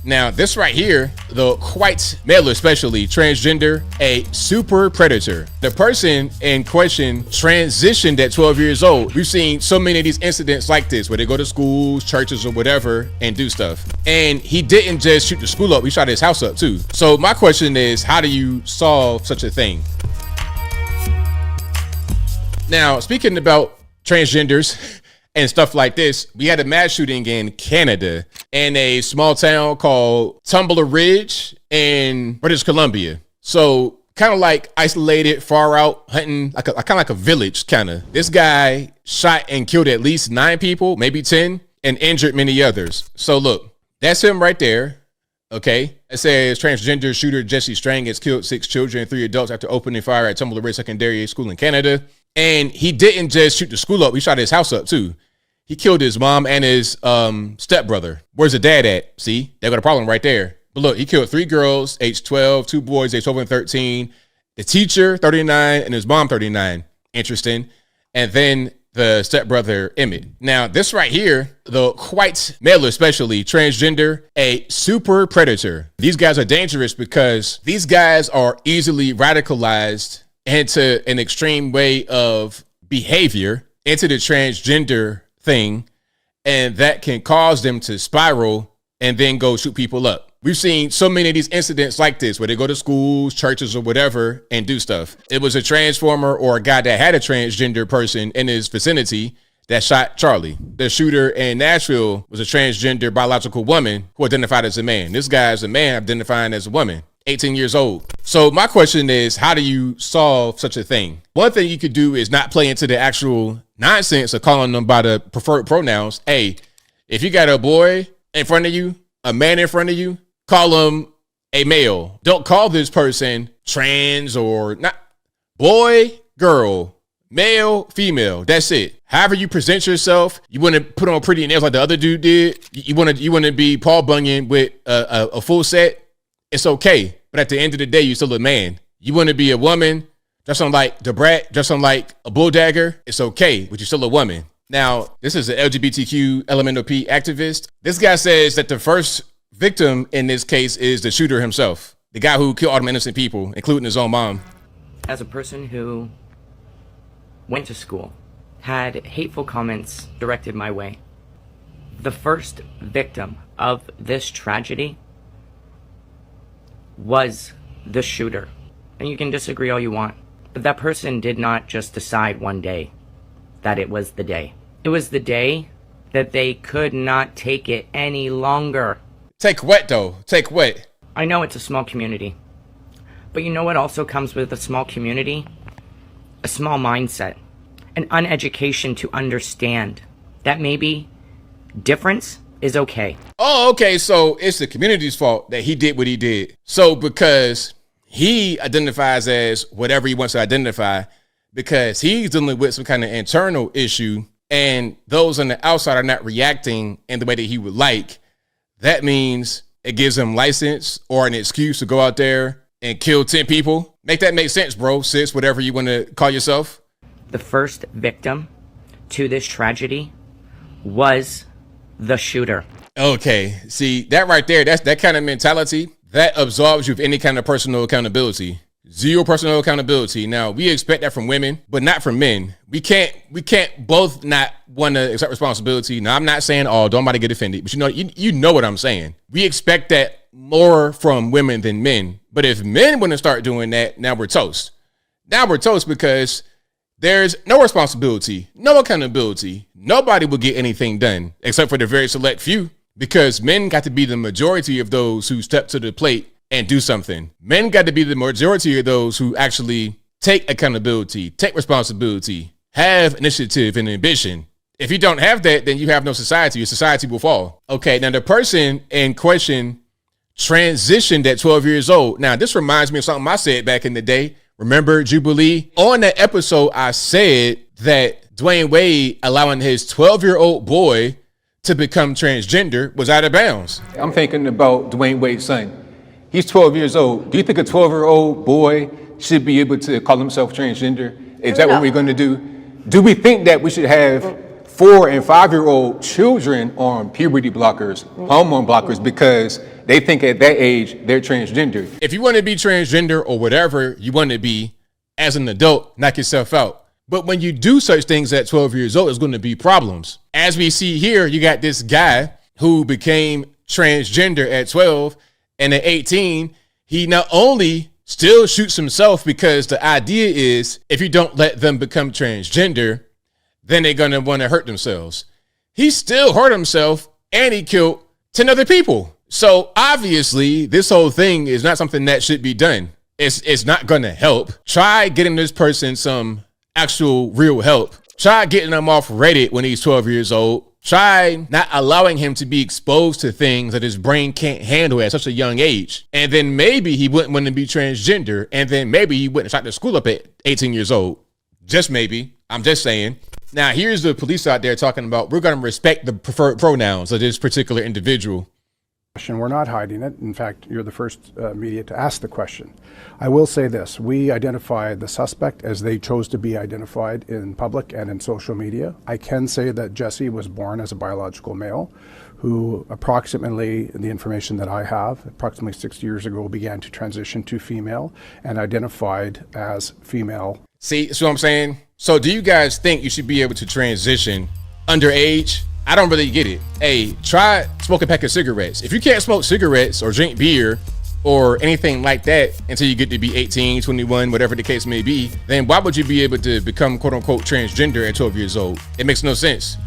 Now, this right here, the white male especially, transgender, a super predator. The person in question transitioned at 12 years old. We've seen so many of these incidents like this where they go to schools, churches, or whatever and do stuff. And he didn't just shoot the school up, he shot his house up too. So my question is, how do you solve such a thing? Now, speaking about transgenders and stuff like this, we had a mass shooting in Canada in a small town called Tumbler Ridge in British Columbia. So kind of like isolated, far out, hunting, kind of like a village kind of. This guy shot and killed at least 9 people, maybe 10, and injured many others. So look, that's him right there. Okay, it says transgender shooter Jesse Strang has killed 6 children and 3 adults after opening fire at Tumbler Ridge Secondary School in Canada. And he didn't just shoot the school up, he shot his house up too. He killed his mom and his stepbrother. Where's the dad at? See, they got a problem right there. But look, he killed 3 girls, age 12, 2 boys, age 12 and 13, the teacher, 39, and his mom, 39. Interesting. And then the stepbrother, Emmett. Now, this right here, the white male especially, transgender, a super predator. These guys are dangerous because these guys are easily radicalized into an extreme way of behavior, into the transgender thing, and that can cause them to spiral and then go shoot people up. We've seen so many of these incidents like this where they go to schools, churches, or whatever and do stuff. It was a transformer or a guy that had a transgender person in his vicinity that shot Charlie. The shooter in Nashville was a transgender biological woman who identified as a man. This guy is a man identifying as a woman, 18 years old. So my question is, how do you solve such a thing? One thing you could do is not play into the actual nonsense of calling them by the preferred pronouns. Hey, if you got a boy in front of you, a man in front of you, call him a male. Don't call this person trans or not. Boy, girl, male, female. That's it. However you present yourself, you want to put on pretty nails like the other dude did. You want to be Paul Bunyan with a full set. It's okay. But at the end of the day, you're still a man. You want to be a woman, dress on like the brat, dress on like a bulldagger. It's okay, but you're still a woman. Now, this is an LGBTQ LMNOP activist. This guy says that the first victim in this case is the shooter himself, the guy who killed all them innocent people, including his own mom. As a person who went to school, had hateful comments directed my way, the first victim of this tragedy was the shooter. And you can disagree all you want, but that person did not just decide one day that it was the day. It was the day that they could not take it any longer. Take what though? Take what? I know it's a small community, but you know what also comes with a small community? A small mindset, an uneducation to understand that maybe difference is okay. Oh, okay. So it's the community's fault that he did what he did. So because he identifies as whatever he wants to identify, because he's dealing with some kind of internal issue and those on the outside are not reacting in the way that he would like, that means it gives him license or an excuse to go out there and kill 10 people. Make that make sense, bro, sis, whatever you want to call yourself. The first victim to this tragedy was the shooter. Okay, see, that right there, that's that kind of mentality, that absolves you of any kind of personal accountability. Zero personal accountability. Now, we expect that from women, but not from men. We can't both not want to accept responsibility. Now, I'm not saying, oh, don't nobody get offended, but you know what I'm saying. We expect that more from women than men. But if men want to start doing that, now we're toast. Now we're toast because there's no responsibility, no accountability. Nobody will get anything done except for the very select few, because men got to be the majority of those who step to the plate and do something. Men got to be the majority of those who actually take accountability, take responsibility, have initiative and ambition. If you don't have that, then you have no society. Your society will fall. Okay, now the person in question transitioned at 12 years old. Now, this reminds me of something I said back in the day. Remember Jubilee? On that episode, I said that Dwayne Wade allowing his 12-year-old boy to become transgender was out of bounds. I'm thinking about Dwayne Wade's son. He's 12 years old. Do you think a 12-year-old boy should be able to call himself transgender? Is that what we're going to do? Do we think that we should have 4 and 5-year-old children on puberty blockers, hormone blockers, because they think at that age they're transgender. If you want to be transgender or whatever you want to be as an adult, knock yourself out. But when you do such things at 12 years old, there's going to be problems. As we see here, you got this guy who became transgender at 12, and at 18, he not only still shoots himself because the idea is if you don't let them become transgender, then they're going to want to hurt themselves. He still hurt himself and he killed 10 other people. So obviously, this whole thing is not something that should be done. It's not going to help. Try getting this person some actual real help. Try getting him off Reddit when he's 12 years old. Try not allowing him to be exposed to things that his brain can't handle at such a young age. And then maybe he wouldn't want to be transgender. And then maybe he wouldn't start to school up at 18 years old. Just maybe. I'm just saying. Now, here's the police out there talking about we're going to respect the preferred pronouns of this particular individual. We're not hiding it. In fact, you're the first media to ask the question. I will say this. We identified the suspect as they chose to be identified in public and in social media. I can say that Jesse was born as a biological male who approximately, the information that I have, approximately 6 years ago began to transition to female and identified as female. See what I'm saying? So do you guys think you should be able to transition underage? I don't really get it. Hey, try smoke a pack of cigarettes. If you can't smoke cigarettes or drink beer or anything like that until you get to be 18, 21, whatever the case may be, then why would you be able to become quote unquote transgender at 12 years old? It makes no sense.